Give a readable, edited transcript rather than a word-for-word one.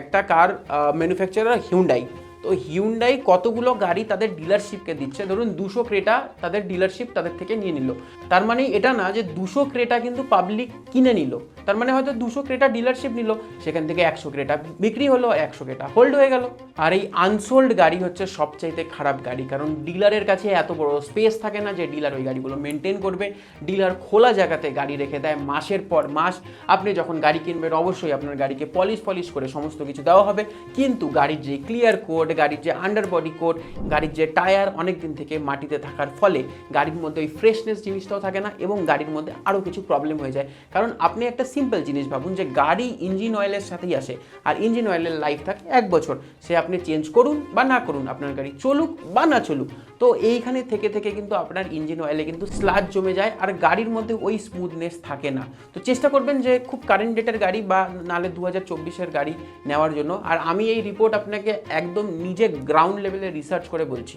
একটা কার manufacturer Hyundai, তো Hyundai কতগুলো গাড়ি তাদের ডিলারশিপকে দিচ্ছে, ধরুন 200 ক্রেটা তাদের ডিলারশিপ তাদের থেকে নিয়ে নিল। তার মানে এটা না যে 200 ক্রেটা কিন্তু পাবলিক কিনে নিল, তার মানে হয়তো 200 ক্রেটা ডিলারশিপ নিল, সেখান থেকে 100 ক্রেটা বিক্রি হলো, 100 ক্রেটা হোল্ড হয়ে গেল। আর এই আনসোল্ড গাড়ি হচ্ছে সবচাইতে খারাপ গাড়ি, কারণ ডিলারের কাছে এত বড় স্পেস থাকে না যে ডিলার ওই গাড়িগুলো মেনটেন করবে। ডিলার খোলা জায়গাতে গাড়ি রেখে দেয় মাসের পর মাস। আপনি যখন গাড়ি কিনবেন অবশ্যই আপনার গাড়িকে পলিশ করে সমস্ত কিছু দেওয়া হবে, কিন্তু গাড়ির যে ক্লিয়ার কোড, গাড়ির যে আন্ডার বডি কোড, গাড়ির যে টায়ার অনেক দিন থেকে মাটিতে থাকার ফলে গাড়ির মধ্যে ওই ফ্রেশনেস জিনিসটাও থাকে না, এবং গাড়ির মধ্যে আরও কিছু প্রবলেম হয়ে যায়। কারণ আপনি একটা সিম্পল জিনিস ভাবুন যে গাড়ি ইঞ্জিন অয়েলের সাথেই আসে, আর ইঞ্জিন অয়েলের লাইফ থাকে 1 বছর। সে আপনি চেঞ্জ করুন বা না করুন, আপনার গাড়ি চলুক বা না চলুক, তো এইখানে থেকে কিন্তু আপনার ইঞ্জিন অয়েলে কিন্তু স্লাজ জমে যায়, আর গাড়ির মধ্যে ওই স্মুথনেস থাকে না। তো চেষ্টা করবেন যে খুব কারেন্ট ডেটের গাড়ি বা নাহলে 2024-এর গাড়ি নেওয়ার জন্য। আর আমি এই রিপোর্ট আপনাকে একদম নিজে গ্রাউন্ড লেভেলে রিসার্চ করে বলছি।